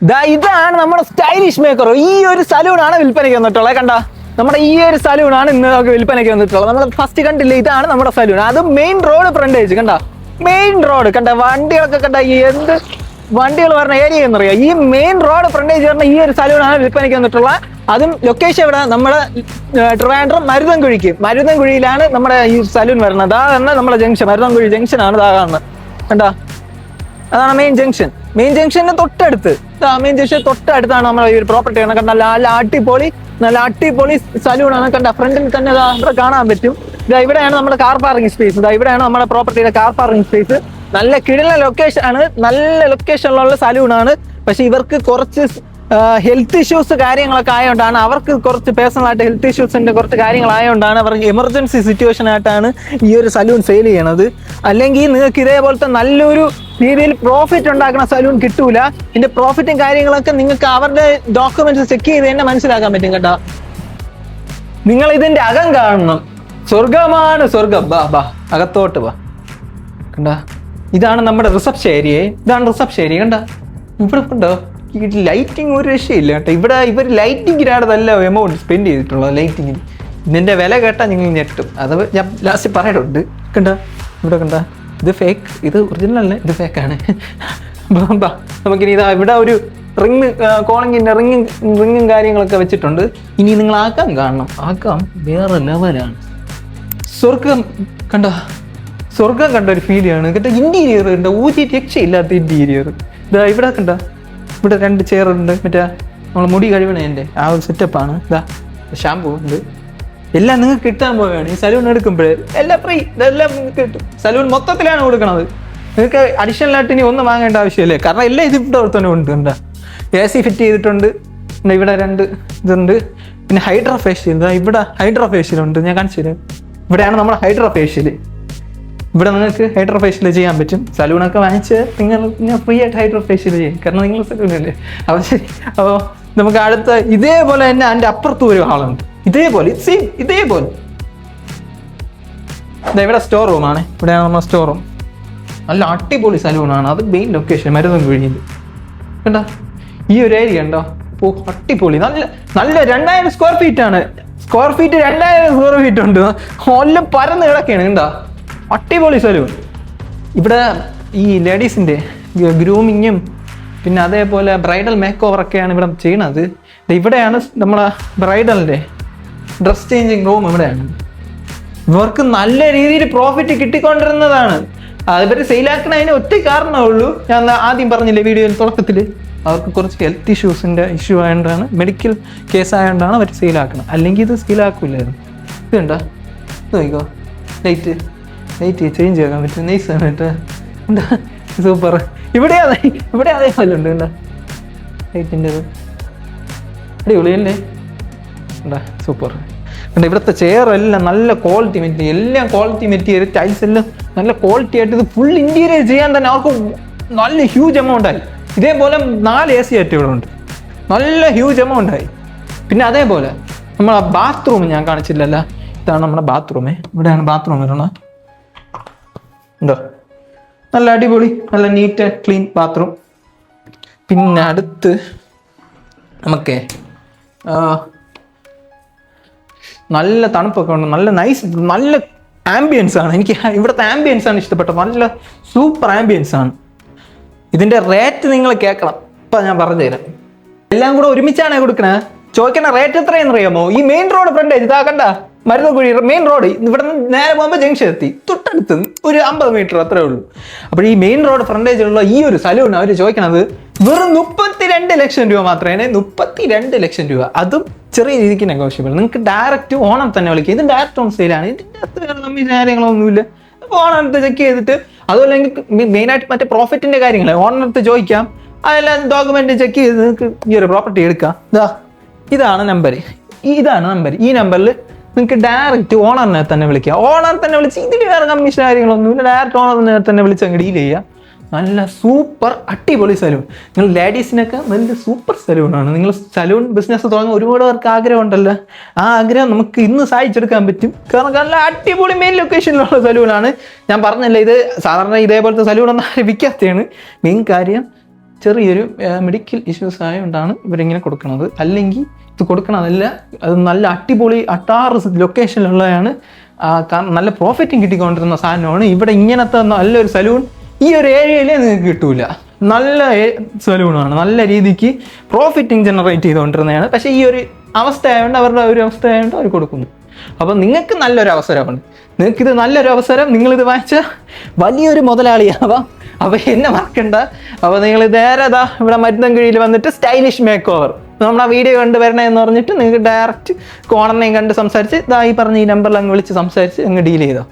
ഇതാണ് നമ്മുടെ stylish maker. ഈ ഒരു സലൂണാണ് വിൽപ്പനയ്ക്ക് വന്നിട്ടുള്ളത്. കണ്ട, നമ്മുടെ ഈ ഒരു സലൂണാണ് ഇന്ന് നമുക്ക് വിൽപ്പനയ്ക്ക് വന്നിട്ടുള്ളത്. നമ്മൾ ഫസ്റ്റ് കണ്ടില്ലേ, ഇതാണ് നമ്മുടെ സലൂൺ. അത് മെയിൻ റോഡ് ഫ്രണ്ടേജ്. കണ്ട, മെയിൻ റോഡ് കണ്ട, വണ്ടികളൊക്കെ കണ്ട, എന്ത് വണ്ടികൾ പറഞ്ഞ ഏരിയ എന്നറിയാം. ഈ മെയിൻ റോഡ് ഫ്രണ്ടേജ് പറഞ്ഞ ഈ ഒരു സലൂണാണ് വിൽപ്പനയ്ക്ക് വന്നിട്ടുള്ളത്. അതും ലൊക്കേഷൻ ഇവിടെ നമ്മുടെ ട്രിവാൻഡ്രം മരുതൻകുഴിയിലാണ് നമ്മുടെ ഈ സലൂൺ വരുന്നത്. അതാണ് നമ്മുടെ ജംഗ്ഷൻ, മരുതൻകുഴി ജംഗ്ഷൻ ആണ് കാണുന്നത്. കണ്ടാ, അതാണ് മെയിൻ ജംഗ്ഷൻ. മെയിൻ ജംഗ്ഷന് തൊട്ടടുത്ത്, മെയിൻ ജംഗ്ഷൻ തൊട്ടടുത്താണ് നമ്മുടെ ഈ ഒരു പ്രോപ്പർട്ടി. കണ്ട, നല്ല അടിപൊളി സലൂണാണ്. കണ്ട, ഫ്രണ്ടിൽ തന്നെ ഇവിടെ കാണാൻ പറ്റും. ഇവിടെയാണ് നമ്മുടെ കാർ പാർക്കിംഗ് സ്പേസ്. ഇവിടെയാണ് നമ്മുടെ പ്രോപ്പർട്ടിയുടെ കാർ പാർക്കിംഗ് സ്പേസ്. നല്ല കിടിലൻ ലൊക്കേഷൻ ആണ്, നല്ല ലൊക്കേഷനിലുള്ള സലൂണാണ്. പക്ഷെ ഇവർക്ക് കുറച്ച് ഹെൽത്ത് ഇഷ്യൂസ് കാര്യങ്ങളൊക്കെ ആയതുകൊണ്ടാണ്, അവർക്ക് കുറച്ച് പേഴ്സണലായിട്ട് ഹെൽത്ത് ഇഷ്യൂസിന്റെ കുറച്ച് കാര്യങ്ങളായതുകൊണ്ടാണ് അവർക്ക് എമർജൻസി സിറ്റുവേഷൻ ആയിട്ടാണ് ഈ ഒരു സലൂൺ സെയിൽ ചെയ്യണത്. അല്ലെങ്കിൽ നിങ്ങൾക്ക് ഇതേപോലത്തെ നല്ലൊരു രീതിയിൽ പ്രോഫിറ്റ് ഉണ്ടാക്കുന്ന സലൂൺ കിട്ടൂല. ഇതിന്റെ പ്രോഫിറ്റും കാര്യങ്ങളൊക്കെ നിങ്ങൾക്ക് അവരുടെ ഡോക്യുമെന്റ്സ് ചെക്ക് ചെയ്ത് തന്നെ മനസ്സിലാക്കാൻ പറ്റും. കേട്ടോ, നിങ്ങൾ ഇതിന്റെ അകം കാണണം. സ്വർഗമാണ് സ്വർഗം. ബാ അകത്തോട്ട് വാ. കണ്ട, ഇതാണ് നമ്മുടെ റിസപ്ഷൻ ഏരിയ. കണ്ട, ഇവിടെ കണ്ടോ, ലൈറ്റിംഗ് ഒരു രക്ഷയില്ല കേട്ടോ. ഇവിടെ ഇവർ ലൈറ്റിങ്ങിനാണ് നല്ല എമൗണ്ട് സ്പെൻഡ് ചെയ്തിട്ടുള്ളത്. ലൈറ്റിങ്ങിന് ഇതിന്റെ വില കേട്ടാൽ നിങ്ങൾ ഞെട്ടും. അത് ഞാൻ ലാസ്റ്റ് പറയാനുണ്ട്. കണ്ട, ഇവിടെ കണ്ട, ഇത് ഫേക്ക്, ഇത് ഒറിജിനൽ അല്ല, ഇത് ഫേക്കാണ്. നമുക്കിനി ഇതാ ഇവിടെ ഒരു കോളിങ്ങിന്റെ റിങ്ങും കാര്യങ്ങളൊക്കെ വെച്ചിട്ടുണ്ട്. ഇനി നിങ്ങൾ ആക്കാൻ കാണണം. ആക്കാം വേറെ ലെവലാണ്. സ്വർഗം കണ്ട, സ്വർഗം കണ്ട ഒരു ഫീലാണ് കേട്ടോ. ഇന്റീരിയർ കണ്ട, ഊതി രക്ഷയില്ലാത്ത ഇന്റീരിയർ. ഇതാ ഇവിടെ കണ്ട, ഇവിടെ 2 ചെയറുണ്ട്. മറ്റേ നമ്മൾ മുടി കഴിവണേൻ്റെ ആ ഒരു സെറ്റപ്പാണ്. ഇതാ ഷാമ്പൂ ഉണ്ട്. എല്ലാം നിങ്ങൾക്ക് കിട്ടാൻ പോവുകയാണ് ഈ സലൂൺ എടുക്കുമ്പോഴേ. എല്ലാം ഫ്രീ, ഇതെല്ലാം നിങ്ങൾക്ക് കിട്ടും. സലൂൺ മൊത്തത്തിലാണ് കൊടുക്കണത്. നിങ്ങൾക്ക് അഡീഷണൽ ആയിട്ട് ഇനി ഒന്നും വാങ്ങേണ്ട ആവശ്യമില്ലേ, കാരണം എല്ലാം ഇതിവിടെ തന്നെ ഉണ്ട്. എന്താ AC ഫിറ്റ് ചെയ്തിട്ടുണ്ട്. ഇവിടെ 2 ഇതുണ്ട്. പിന്നെ ഹൈഡ്രാ ഫേഷ്യൽ. എന്താ ഇവിടെ ഹൈഡ്രാ ഫേഷ്യൽ ഉണ്ട്, ഞാൻ കാണിച്ചു തരാം. ഇവിടെയാണ് നമ്മുടെ ഹൈഡ്രാ ഫേഷ്യൽ. ഇവിടെ നിങ്ങൾക്ക് ഹൈഡ്രാ ഫേഷ്യൽ ചെയ്യാൻ പറ്റും. സലൂണൊക്കെ വാങ്ങിച്ച് നിങ്ങൾ ഫ്രീ ആയിട്ട് ഹൈഡ്രാ ഫേഷ്യൽ ചെയ്യും, കാരണം നിങ്ങൾ സലൂണല്ലേ. അപ്പോൾ ശരി, അപ്പോൾ നമുക്ക് അടുത്ത ഇതേപോലെ തന്നെ അതിൻ്റെ അപ്പുറത്ത് ഒരു ഹാളുണ്ട്. ഇതേപോലെ ഇവിടെ സ്റ്റോർ റൂമാണ്. ഇവിടെയാണ് നമ്മുടെ സ്റ്റോർ റൂം. നല്ല അടിപൊളി സലൂണാണ്. അത് മെയിൻ ലൊക്കേഷൻ മരുതൻകുഴിയിൽ. കണ്ടോ, ഈ ഒരു ഏരിയ ഉണ്ടോ, അടിപൊളി. നല്ല 2000 സ്ക്വയർ ഫീറ്റ് ആണ്. 2000 സ്ക്വയർ ഫീറ്റ് ഉണ്ട്. എല്ലാം പരന്ന് കിടക്കുകയാണ്. കണ്ടോ, അടിപൊളി സലൂൺ. ഇവിടെ ഈ ലേഡീസിൻ്റെ ഗ്രൂമിങ്ങും പിന്നെ അതേപോലെ ബ്രൈഡൽ മേക്ക് ഓവറൊക്കെയാണ് ഇവിടെ ചെയ്യണത്. ഇവിടെയാണ് നമ്മളെ ബ്രൈഡലിൻ്റെ ഡ്രസ് ചേഞ്ചിങ് റൂം. ഇവിടെയാണ്. ഇവർക്ക് നല്ല രീതിയിൽ പ്രോഫിറ്റ് കിട്ടിക്കൊണ്ടിരുന്നതാണ്. ഇവർ സെയിലാക്കണതിന് ഒറ്റ കാരണമേ ഉള്ളൂ. ഞാൻ ആദ്യം പറഞ്ഞില്ലേ വീഡിയോയിൽ തുടക്കത്തിൽ, അവർക്ക് കുറച്ച് ഹെൽത്ത് ഇഷ്യൂ ആയതുകൊണ്ടാണ്, മെഡിക്കൽ കേസ് ആയതുകൊണ്ടാണ് അവർ സെയിലാക്കുന്നത്. അല്ലെങ്കിൽ ഇത് സെയിലാക്കില്ലായിരുന്നു. ഇതുണ്ടോ, ഇത് നോക്കിക്കോ, ലൈറ്റ് ചേഞ്ച് ആക്കാൻ പറ്റും. നൈസാണ് കേട്ടോ. എന്താ സൂപ്പർ. ഇവിടെ അതേപോലെ ഉണ്ട്. എന്താ ലൈറ്റിൻ്റെ അടിപൊളിയല്ലേ. എന്താ സൂപ്പർ. കണ്ട, ഇവിടുത്തെ ചെയർ എല്ലാം നല്ല ക്വാളിറ്റി മെറ്റീരിയൽ, ടൈൽസ് എല്ലാം നല്ല ക്വാളിറ്റി ആയിട്ട്. ഇത് ഫുൾ ഇന്റീരിയർ ചെയ്യാൻ തന്നെ അവർക്ക് നല്ല ഹ്യൂജ് എമൗണ്ട് ആയി. ഇതേപോലെ 4 AC ആയിട്ട് ഇവിടെ ഉണ്ട്. നല്ല ഹ്യൂജ് എമൗണ്ട് ആയി. പിന്നെ അതേപോലെ നമ്മളെ ബാത്റൂം ഞാൻ കാണിച്ചില്ലല്ലോ. ഇതാണ് നമ്മുടെ ബാത്റൂമേ. ഇവിടെയാണ് ബാത്റൂം വരുന്നത്. ഉണ്ടോ, നല്ല അടിപൊളി, നല്ല നീറ്റ് ആൻഡ് ക്ലീൻ ബാത്റൂം. പിന്നെ അടുത്ത് നമുക്ക് നല്ല തണുപ്പൊക്കെ ഉണ്ട്. നല്ല ആംബിയൻസ് ആണ്. എനിക്ക് ഇവിടുത്തെ ആംബിയൻസ് ആണ് ഇഷ്ടപ്പെട്ടത്. നല്ല സൂപ്പർ ആംബിയൻസ് ആണ്. ഇതിൻ്റെ റേറ്റ് നിങ്ങൾ കേൾക്കണം. ഇപ്പം ഞാൻ പറഞ്ഞു തരാം. എല്ലാം കൂടെ ഒരുമിച്ചാണ് കൊടുക്കണേ. ചോദിക്കണ റേറ്റ് എത്രയെന്ന് അറിയാമോ? ഈ മെയിൻ റോഡ് ഫ്രണ്ടേജ് ഇതാ കണ്ട, മരുതൻകുഴി മെയിൻ റോഡ്. ഇവിടെ നിന്ന് നേരെ പോകുമ്പോൾ ജംഗ്ഷൻ എത്തി, തൊട്ടടുത്ത് ഒരു 50 മീറ്റർ അത്രേ ഉള്ളൂ. അപ്പോൾ ഈ മെയിൻ റോഡ് ഫ്രണ്ടേജിലുള്ള ഈ ഒരു സലൂൺ അവർ ചോദിക്കണത് വെറും 32 ലക്ഷം രൂപ മാത്രമേ. 32 ലക്ഷം രൂപ, അതും ചെറിയ രീതിക്ക് നെഗോഷ്യബിൾ. നിങ്ങൾക്ക് ഡയറക്റ്റ് ഓണം തന്നെ വിളിക്കുക. ഇത് ഡയറക്റ്റ് ഓൺ സെയിലാണ്. ഇതിൻ്റെ അകത്ത് വേറെ കമ്മീഷൻ കാര്യങ്ങളൊന്നുമില്ല. അപ്പോൾ ഓണടുത്ത് ചെക്ക് ചെയ്തിട്ട്, അതുമല്ലെങ്കിൽ മെയിനായിട്ട് മറ്റേ പ്രോഫിറ്റിൻ്റെ കാര്യങ്ങൾ ഓണടുത്ത് ചോദിക്കാം. അതെല്ലാം ഡോക്യുമെന്റ് ചെക്ക് ചെയ്ത് നിങ്ങൾക്ക് ഈ ഒരു പ്രോപ്പർട്ടി എടുക്കാം. ഇതാണ് നമ്പർ. ഈ നമ്പറിൽ നിങ്ങൾക്ക് ഡയറക്റ്റ് ഓണറിനെ തന്നെ വിളിക്കുക. ഓണർ തന്നെ വിളിച്ച് ഇതിൽ വേറെ കമ്മീഷൻ കാര്യങ്ങളൊന്നുമില്ല. ഡയറക്റ്റ് ഓണറിനെ തന്നെ വിളിച്ച് അങ്ങ് ഡീൽ ചെയ്യുക. നല്ല സൂപ്പർ അടിപൊളി സലൂൺ. നിങ്ങൾ ലേഡീസിനൊക്കെ നല്ല സൂപ്പർ സലൂണാണ്. നിങ്ങൾ സലൂൺ ബിസിനസ് തുടങ്ങാൻ ഒരുപാട് പേർക്ക് ആഗ്രഹം ഉണ്ടല്ലോ. ആ ആഗ്രഹം നമുക്ക് ഇന്ന് സാധിച്ചെടുക്കാൻ പറ്റും. കാരണം നല്ല അടിപൊളി മെയിൻ ലൊക്കേഷനിലുള്ള സലൂണാണ്. ഞാൻ പറഞ്ഞല്ലേ, ഇത് സാധാരണ ഇതേപോലത്തെ സലൂണൊന്നും ആരംഭിക്കാത്തതാണ്. മെയിൻ കാര്യം ചെറിയൊരു മെഡിക്കൽ ഇഷ്യൂസ് ആയതുകൊണ്ടാണ് ഇവരിങ്ങനെ കൊടുക്കുന്നത്. അല്ലെങ്കിൽ ഇത് കൊടുക്കണതല്ല. അത് നല്ല അടിപൊളി അട്ടാറ് ലൊക്കേഷനിലുള്ളതാണ്. കാരണം നല്ല പ്രോഫിറ്റും കിട്ടിക്കൊണ്ടിരുന്ന സാധനമാണ്. ഇവിടെ ഇങ്ങനത്തെ നല്ലൊരു സലൂൺ ഈ ഒരു ഏരിയയിലേ നിങ്ങൾക്ക് കിട്ടൂല. നല്ല സലൂണാണ്, നല്ല രീതിക്ക് പ്രോഫിറ്റും ജനറേറ്റ് ചെയ്തുകൊണ്ടിരുന്നതാണ്. പക്ഷേ ഈ ഒരു അവസ്ഥ ആയതുകൊണ്ട്, അവരുടെ ഒരു അവസ്ഥ ആയതുകൊണ്ട് അവർ കൊടുക്കുന്നു. അപ്പോൾ നിങ്ങൾക്ക് നല്ലൊരു അവസരമാണ്. നിങ്ങൾക്കിത് നല്ലൊരു അവസരം. നിങ്ങളിത് വാങ്ങിച്ചാൽ വലിയൊരു മുതലാളിയാവാം. അപ്പോൾ എന്നെ മറക്കണ്ട. അപ്പോൾ നിങ്ങൾ നേരെ ഇവിടെ മരുന്നൻകുഴിയിൽ വന്നിട്ട് സ്റ്റൈലിഷ് മേക്ക് ഓവർ നമ്മുടെ വീഡിയോ കണ്ട് വരണേന്ന് പറഞ്ഞിട്ട് നിങ്ങൾക്ക് ഡയറക്റ്റ് ഓണറിനെയും കണ്ട് സംസാരിച്ച് ഈ പറഞ്ഞ ഈ നമ്പറിൽ അങ്ങ് വിളിച്ച് സംസാരിച്ച് അങ്ങ് ഡീൽ ചെയ്തോ.